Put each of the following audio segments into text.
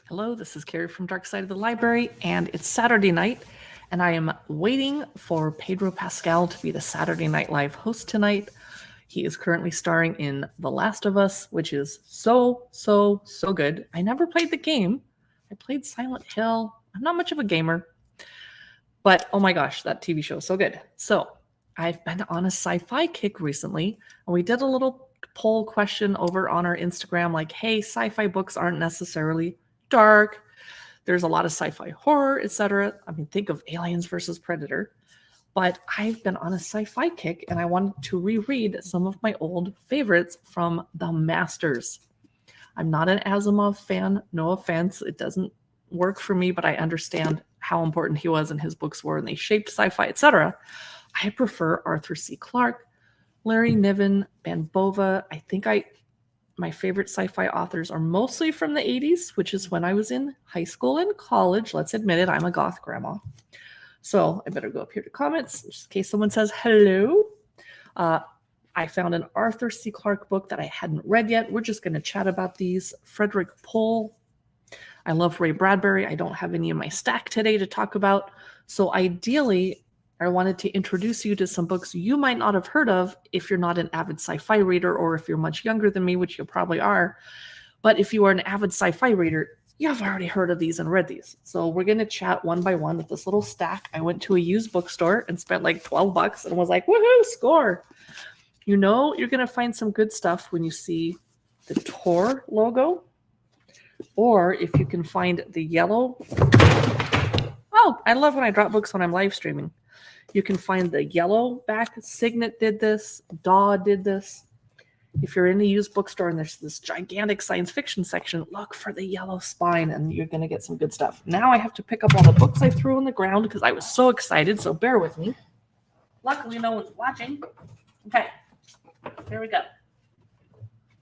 Hello, this is Carrie from Dark Side of the Library, and it's Saturday night, and I am waiting for Pedro Pascal to be the Saturday Night Live host tonight. He is currently starring in The Last of Us, which is so good. I never played the game. I played Silent Hill. I'm not much of a gamer, but oh my gosh, that TV show is so good. So I've been on a sci-fi kick recently, and we did a little poll question over on our Instagram, like, hey, sci-fi books aren't necessarily dark. There's a lot of sci-fi horror, etc. I mean, think of Aliens versus Predator. But I've been on a sci-fi kick, and I wanted to reread some of my old favorites from the masters. I'm not an Asimov fan, no offense. It doesn't work for me, but I understand how important he was and his books were, and they shaped sci-fi, etc. I prefer Arthur C. Clarke, Larry Niven, Ben Bova. My favorite sci-fi authors are mostly from the 80s, which is when I was in high school and college. Let's admit it, I'm a goth grandma. So I better go up here to comments, just in case someone says hello. I found an Arthur C. Clarke book that I hadn't read yet. We're just going to chat about these. Frederick Pohl. I love Ray Bradbury. I don't have any in my stack today to talk about. So ideally, I wanted to introduce you to some books you might not have heard of if you're not an avid sci-fi reader, or if you're much younger than me, which you probably are. But if you are an avid sci-fi reader, you've already heard of these and read these. So we're going to chat one by one with this little stack. I went to a used bookstore and spent like $12 and was like, woohoo, score. You know you're going to find some good stuff when you see the Tor logo, or if you can find the yellow. Oh, I love when I drop books when I'm live streaming. You can find the yellow back. Signet did this. Daw did this. If you're in a used bookstore and there's this gigantic science fiction section, look for the yellow spine and you're going to get some good stuff. Now I have to pick up all the books I threw on the ground because I was so excited, so bear with me. Luckily, no one's watching. Okay, here we go.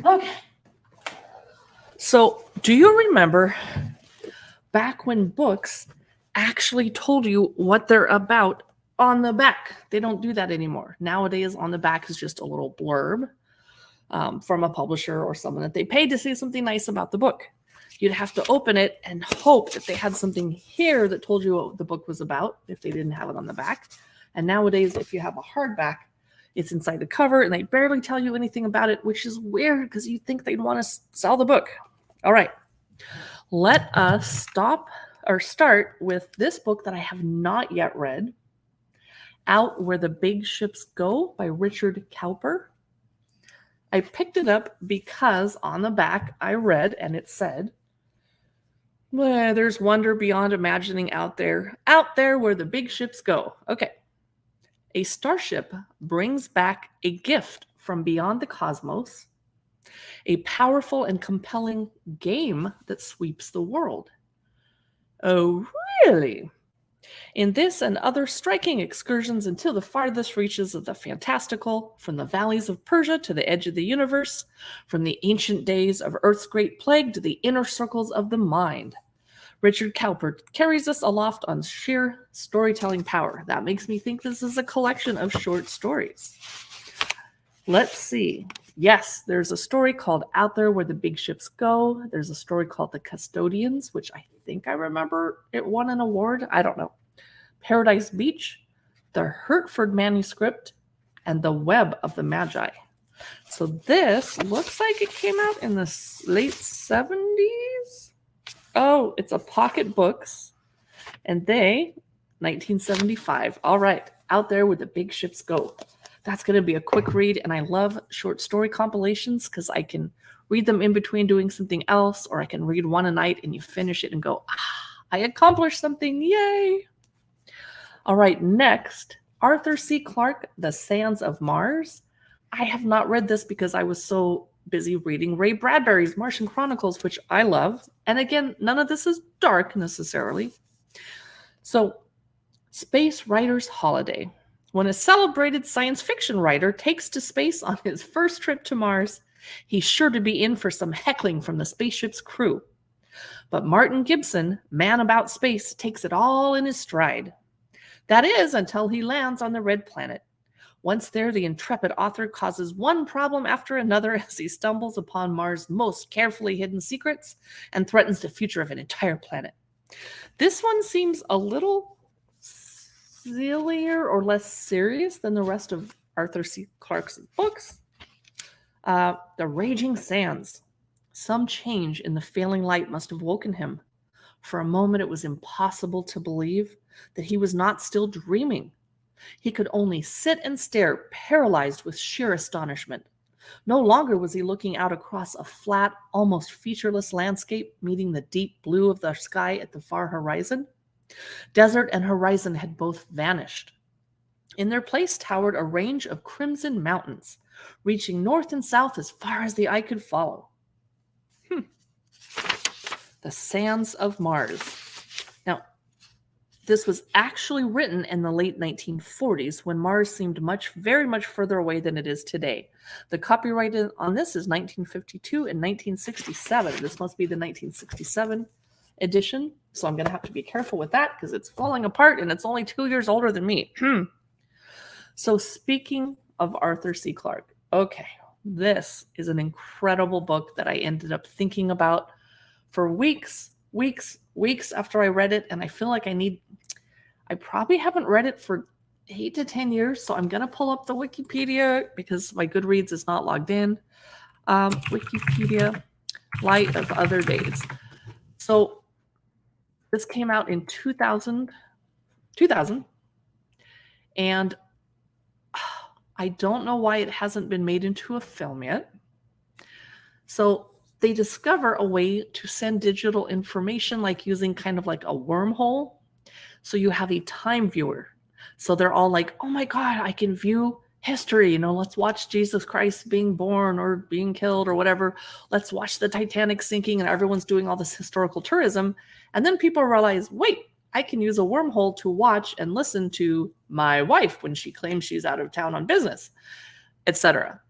Okay. So, do you remember back when books actually told you what they're about on the back? They don't do that anymore. Nowadays, on the back is just a little blurb from a publisher or someone that they paid to say something nice about the book. You'd have to open it and hope that they had something here that told you what the book was about if they didn't have it on the back. And nowadays, if you have a hardback, it's inside the cover and they barely tell you anything about it, which is weird because you'd think they'd want to sell the book. All right, let us start with this book that I have not yet read, Out Where the Big Ships Go by Richard Cowper. I picked it up because on the back I read and it said, there's wonder beyond imagining out there where the big ships go. Okay. A starship brings back a gift from beyond the cosmos, a powerful and compelling game that sweeps the world. Oh, really? In this and other striking excursions into the farthest reaches of the fantastical, from the valleys of Persia to the edge of the universe, from the ancient days of Earth's great plague to the inner circles of the mind, Richard Cowper carries us aloft on sheer storytelling power. That makes me think this is a collection of short stories. Let's see. Yes, there's a story called Out There Where the Big Ships Go. There's a story called The Custodians, which I think I remember it won an award. I don't know. Paradise Beach, the Hertford Manuscript, and The Web of the Magi. So this looks like it came out in the late 70s. Oh, it's a pocket books, and 1975. All right, Out There Where the Big Ships Go. That's going to be a quick read, and I love short story compilations because I can read them in between doing something else, or I can read one a night and you finish it and go, I accomplished something, yay! All right, next, Arthur C. Clarke, The Sands of Mars. I have not read this because I was so busy reading Ray Bradbury's Martian Chronicles, which I love. And again, none of this is dark necessarily. So, Space Writer's Holiday. When a celebrated science fiction writer takes to space on his first trip to Mars, he's sure to be in for some heckling from the spaceship's crew. But Martin Gibson, man about space, takes it all in his stride. That is, until he lands on the Red Planet. Once there, the intrepid author causes one problem after another as he stumbles upon Mars' most carefully hidden secrets and threatens the future of an entire planet. This one seems a little sillier or less serious than the rest of Arthur C. Clarke's books. The Raging Sands. Some change in the failing light must have woken him. For a moment, it was impossible to believe that he was not still dreaming. He could only sit and stare, paralyzed with sheer astonishment. No longer was he looking out across a flat, almost featureless landscape, meeting the deep blue of the sky at the far horizon. Desert and horizon had both vanished. In their place towered a range of crimson mountains, reaching north and south as far as the eye could follow. The Sands of Mars. Now, this was actually written in the late 1940s when Mars seemed very much further away than it is today. The copyright on this is 1952 and 1967. This must be the 1967 edition, so I'm going to have to be careful with that because it's falling apart and it's only 2 years older than me. So speaking of Arthur C. Clarke, okay, this is an incredible book that I ended up thinking about for weeks after I read it, and I feel like I probably haven't read it for 8 to 10 years, so I'm going to pull up the Wikipedia because my Goodreads is not logged in. Wikipedia, Light of Other Days. So this came out in 2000, and I don't know why it hasn't been made into a film yet. So they discover a way to send digital information, like using kind of like a wormhole. So you have a time viewer. So they're all like, oh my God, I can view history. Let's watch Jesus Christ being born or being killed or whatever. Let's watch the Titanic sinking, and everyone's doing all this historical tourism. And then people realize, wait, I can use a wormhole to watch and listen to my wife when she claims she's out of town on business, etc.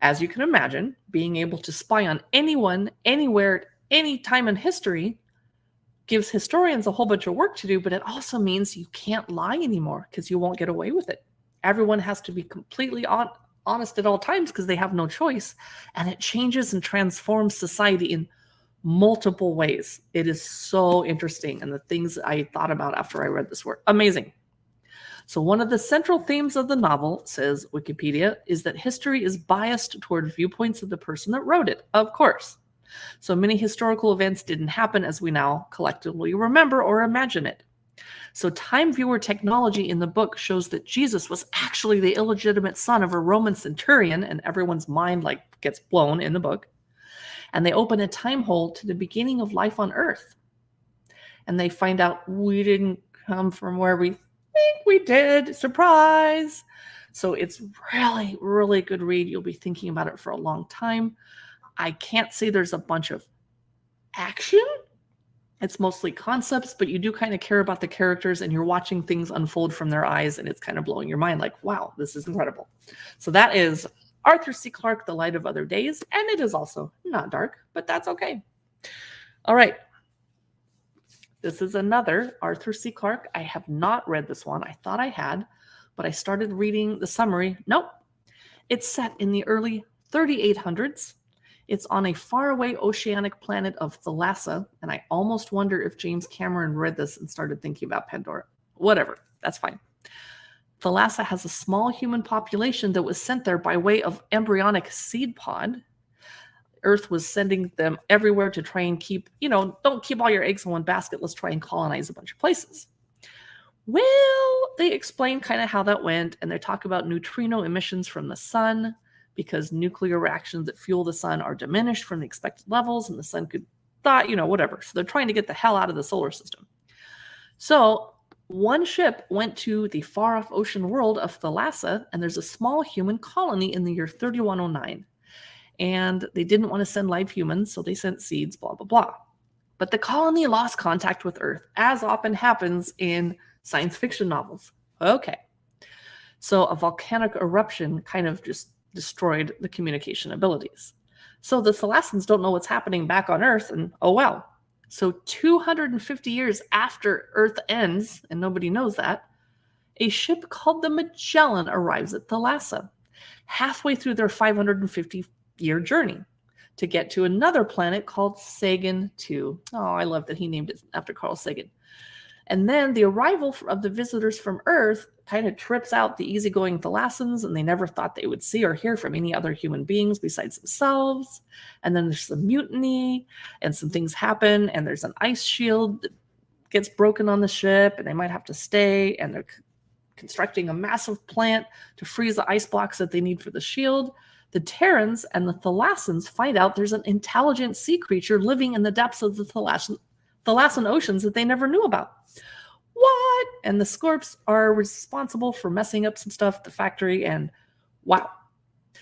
As you can imagine, being able to spy on anyone, anywhere, any time in history gives historians a whole bunch of work to do, but it also means you can't lie anymore because you won't get away with it. Everyone has to be completely honest at all times because they have no choice, and it changes and transforms society in multiple ways. It is so interesting, and the things I thought about after I read this were amazing. So one of the central themes of the novel, says Wikipedia, is that history is biased toward viewpoints of the person that wrote it, of course. So many historical events didn't happen as we now collectively remember or imagine it. So time viewer technology in the book shows that Jesus was actually the illegitimate son of a Roman centurion, and everyone's mind gets blown in the book. And they open a time hole to the beginning of life on Earth. And they find out we didn't come from where we think we did. Surprise! So it's really, really good read. You'll be thinking about it for a long time. I can't say there's a bunch of action. It's mostly concepts, but you do kind of care about the characters, and you're watching things unfold from their eyes, and it's kind of blowing your mind like, wow, this is incredible. So that is Arthur C. Clarke, The Light of Other Days, and it is also not dark, but that's okay. All right. This is another Arthur C. Clarke. I have not read this one. I thought I had, but I started reading the summary. Nope. It's set in the early 3800s. It's on a faraway oceanic planet of Thalassa, and I almost wonder if James Cameron read this and started thinking about Pandora. Whatever, that's fine. Thalassa has a small human population that was sent there by way of embryonic seed pod. Earth was sending them everywhere to try and keep, don't keep all your eggs in one basket. Let's try and colonize a bunch of places. Well, they explain kind of how that went, and they talk about neutrino emissions from the sun, because nuclear reactions that fuel the sun are diminished from the expected levels, and the sun could whatever. So they're trying to get the hell out of the solar system. So one ship went to the far-off ocean world of Thalassa, and there's a small human colony in the year 3109. And they didn't want to send live humans, so they sent seeds, blah, blah, blah. But the colony lost contact with Earth, as often happens in science fiction novels. Okay. So a volcanic eruption kind of just destroyed the communication abilities. So the Thalassans don't know what's happening back on Earth, and oh well. So 250 years after Earth ends, and nobody knows that, a ship called the Magellan arrives at Thalassa, halfway through their 550-year journey, to get to another planet called Sagan 2. Oh, I love that he named it after Carl Sagan. And then the arrival of the visitors from Earth kind of trips out the easygoing Thalassans, and they never thought they would see or hear from any other human beings besides themselves. And then there's some mutiny, and some things happen, and there's an ice shield that gets broken on the ship, and they might have to stay, and they're constructing a massive plant to freeze the ice blocks that they need for the shield. The Terrans and the Thalassans find out there's an intelligent sea creature living in the depths of the Thalassan oceans that they never knew about. What? And the Scorps are responsible for messing up some stuff at the factory, and wow.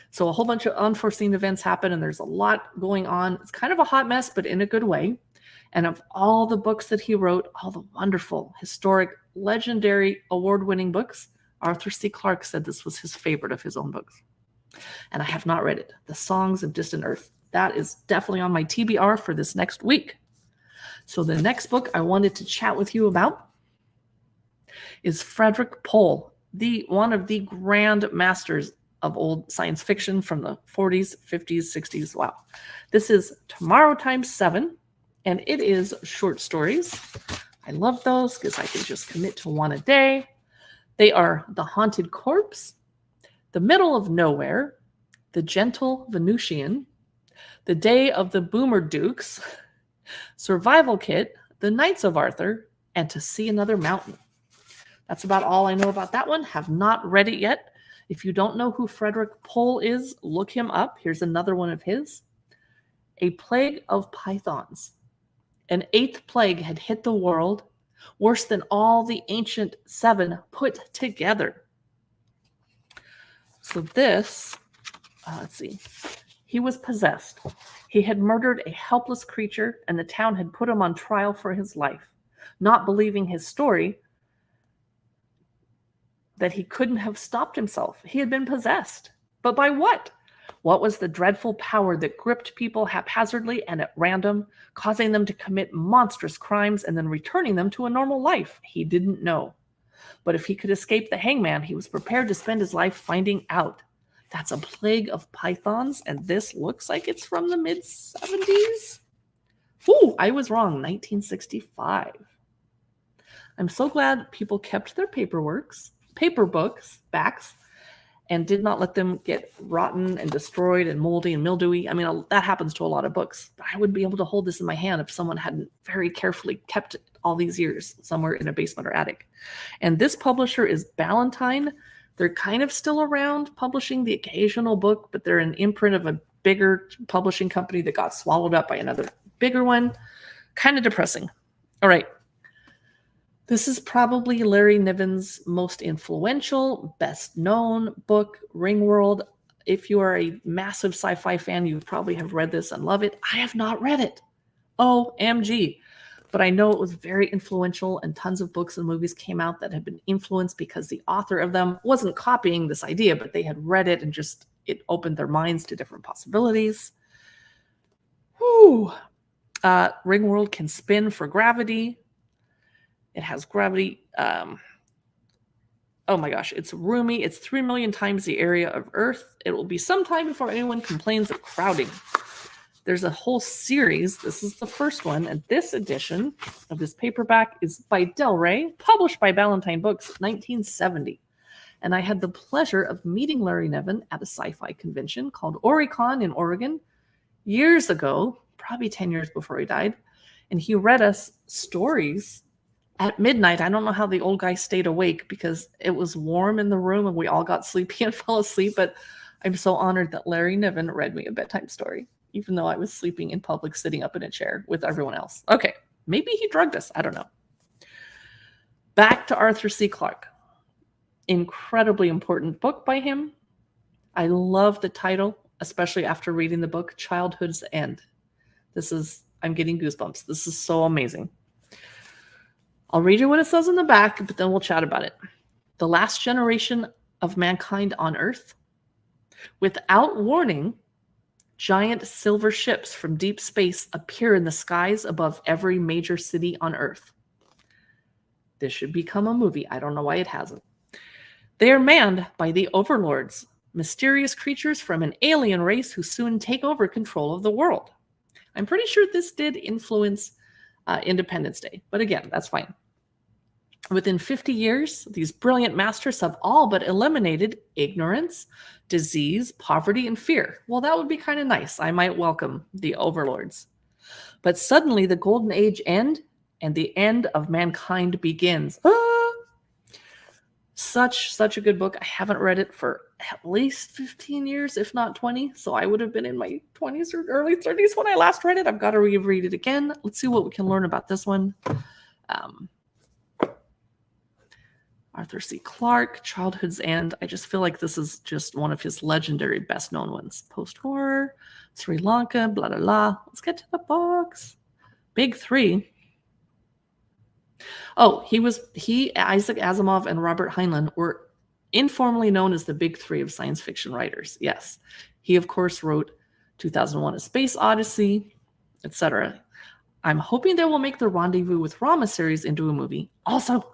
So a whole bunch of unforeseen events happen, and there's a lot going on. It's kind of a hot mess, but in a good way. And of all the books that he wrote, all the wonderful, historic, legendary, award-winning books, Arthur C. Clarke said this was his favorite of his own books. And I have not read it. The Songs of Distant Earth. That is definitely on my TBR for this next week. So the next book I wanted to chat with you about is Frederik Pohl, one of the grand masters of old science fiction from the 40s, 50s, 60s. Wow. This is Tomorrow Times 7. And it is short stories. I love those because I can just commit to one a day. They are The Haunted Corpse, The Middle of Nowhere, The Gentle Venusian, The Day of the Boomer Dukes, Survival Kit, The Knights of Arthur, and To See Another Mountain. That's about all I know about that one. Have not read it yet. If you don't know who Frederik Pohl is, look him up. Here's another one of his. A Plague of Pythons. An 8th plague had hit the world, worse than all the ancient 7 put together. So this, let's see, he was possessed. He had murdered a helpless creature, and the town had put him on trial for his life, not believing his story that he couldn't have stopped himself. He had been possessed. But by what? What was the dreadful power that gripped people haphazardly and at random, causing them to commit monstrous crimes and then returning them to a normal life? He didn't know. But if he could escape the hangman, he was prepared to spend his life finding out. That's A Plague of Pythons, and this looks like it's from the mid-70s. Ooh, I was wrong, 1965. I'm so glad people kept their paper books backs, and did not let them get rotten and destroyed and moldy and mildewy. I mean, that happens to a lot of books. But I wouldn't be able to hold this in my hand if someone hadn't very carefully kept it all these years somewhere in a basement or attic. And this publisher is Ballantine. They're kind of still around publishing the occasional book, but they're an imprint of a bigger publishing company that got swallowed up by another bigger one. Kind of depressing. All right. This is probably Larry Niven's most influential, best-known book, Ringworld. If you are a massive sci-fi fan, you probably have read this and love it. I have not read it. OMG. But I know it was very influential, and tons of books and movies came out that had been influenced because the author of them wasn't copying this idea, but they had read it and just it opened their minds to different possibilities. Whew. Ringworld can spin for gravity. It has gravity. Oh my gosh, it's roomy. It's 3 million times the area of Earth. It will be some time before anyone complains of crowding. There's a whole series. This is the first one, and this edition of this paperback is by Del Rey, published by Ballantine Books, 1970. And I had the pleasure of meeting Larry Niven at a sci-fi convention called Oricon in Oregon years ago, probably 10 years before he died. And he read us stories at midnight. I don't know how the old guy stayed awake because it was warm in the room and we all got sleepy and fell asleep. But I'm so honored that Larry Niven read me a bedtime story, even though I was sleeping in public, sitting up in a chair with everyone else. Okay, maybe he drugged us. I don't know. Back to Arthur C. Clarke. Incredibly important book by him. I love the title, especially after reading the book, Childhood's End. I'm getting goosebumps. This is so amazing. I'll read you what it says in the back, but then we'll chat about it. The last generation of mankind on Earth. Without warning, giant silver ships from deep space appear in the skies above every major city on Earth. This should become a movie. I don't know why it hasn't. They are manned by the overlords, mysterious creatures from an alien race who soon take over control of the world. I'm pretty sure this did influence Independence Day, but again, that's fine. Within 50 years, these brilliant masters have all but eliminated ignorance, disease, poverty, and fear. Well, that would be kind of nice. I might welcome the overlords. But suddenly the golden age ends, and the end of mankind begins. Such a good book. I haven't read it for at least 15 years, if not 20. So I would have been in my 20s or early 30s when I last read it. I've got to reread it again. Let's see what we can learn about this one. Arthur C. Clarke, Childhood's End. I just feel like this is just one of his legendary best-known ones. Post-war, Sri Lanka, blah, blah, blah. Let's get to the books. Big three. Oh, Isaac Asimov and Robert Heinlein were informally known as the big three of science fiction writers. Yes. He, of course, wrote 2001: A Space Odyssey, etc. I'm hoping they will make the Rendezvous with Rama series into a movie. Also,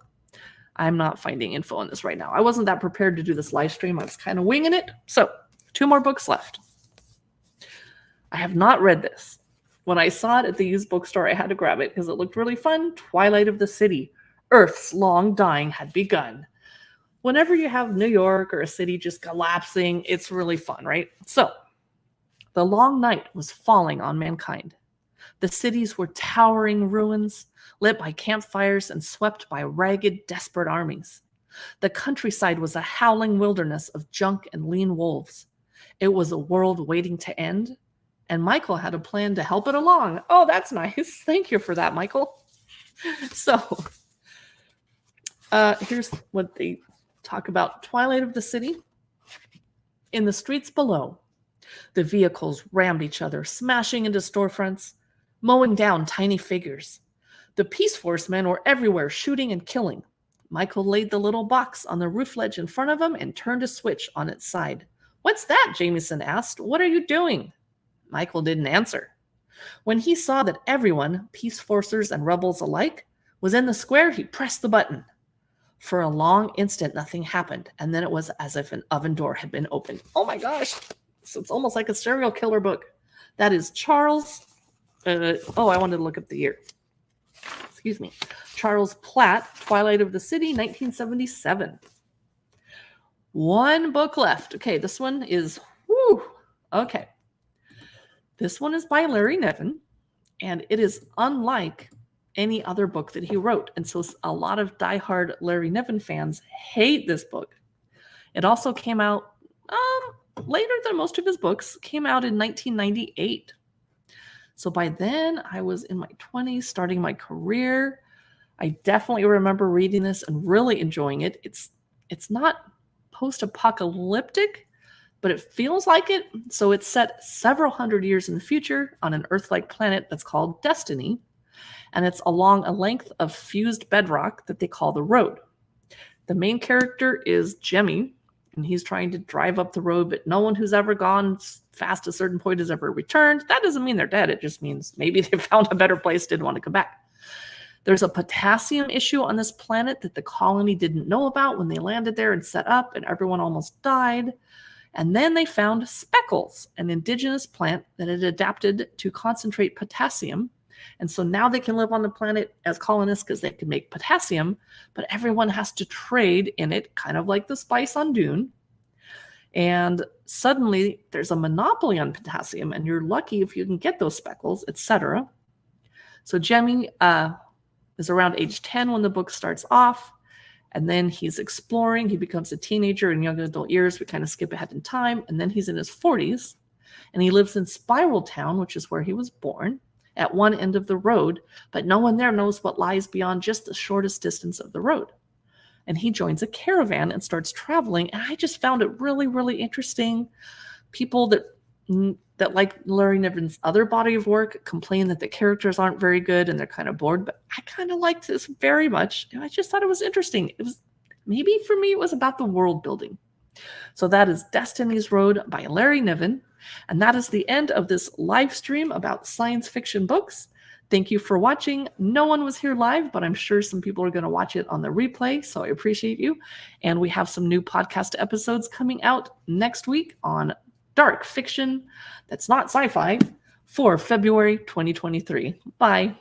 I'm not finding info on this right now. I wasn't that prepared to do this live stream. I was kind of winging it. So, 2 more books left. I have not read this. When I saw it at the used bookstore, I had to grab it because it looked really fun. Twilight of the City. Earth's long dying had begun. Whenever you have New York or a city just collapsing, it's really fun, right? So, the long night was falling on mankind. The cities were towering ruins, lit by campfires and swept by ragged, desperate armies. The countryside was a howling wilderness of junk and lean wolves. It was a world waiting to end, and Michael had a plan to help it along. Oh, that's nice. Thank you for that, Michael. So, here's what they talk about. Twilight of the City. In the streets below, the vehicles rammed each other, smashing into storefronts, mowing down tiny figures. The Peace Force men were everywhere, shooting and killing. Michael laid the little box on the roof ledge in front of him and turned a switch on its side. "What's that?" Jameson asked. "What are you doing?" Michael didn't answer. When he saw that everyone, Peace Forcers and rebels alike, was in the square, he pressed the button. For a long instant, nothing happened, and then it was as if an oven door had been opened. Oh my gosh! So it's almost like a serial killer book. That is Charles... I wanted to look up the year. Excuse me. Charles Platt, Twilight of the City, 1977. 1 book left. Okay, this one is... Okay. This one is by Larry Niven, and it is unlike any other book that he wrote. And so a lot of diehard Larry Niven fans hate this book. It also came out later than most of his books. Came out in 1998. So by then, I was in my 20s, starting my career. I definitely remember reading this and really enjoying it. It's not post-apocalyptic, but it feels like it. So it's set several hundred years in the future on an Earth-like planet that's called Destiny, and it's along a length of fused bedrock that they call the road. The main character is Jemmy, and he's trying to drive up the road, but no one who's ever gone past a certain point has ever returned. That doesn't mean they're dead. It just means maybe they found a better place, didn't want to come back. There's a potassium issue on this planet that the colony didn't know about when they landed there and set up, and everyone almost died. And then they found speckles, an indigenous plant that had adapted to concentrate potassium. And so now they can live on the planet as colonists because they can make potassium, but everyone has to trade in it, kind of like the spice on Dune. And suddenly there's a monopoly on potassium, and you're lucky if you can get those speckles, etc. So Jemmy is around age 10 when the book starts off, and then he's exploring. He becomes a teenager in young adult years. We kind of skip ahead in time, and then he's in his 40s, and he lives in Spiral Town, which is where he was born, at one end of the road, but no one there knows what lies beyond just the shortest distance of the road. And he joins a caravan and starts traveling, and I just found it really, really interesting. People that like Larry Niven's other body of work complain that the characters aren't very good and they're kind of bored, but I kind of liked this very much. And I just thought it was interesting. It was, maybe for me, it was about the world building. So that is Destiny's Road by Larry Niven. And that is the end of this live stream about science fiction books. Thank you for watching. No one was here live, but I'm sure some people are going to watch it on the replay, so I appreciate you. And we have some new podcast episodes coming out next week on dark fiction that's not sci-fi for February 2023. Bye.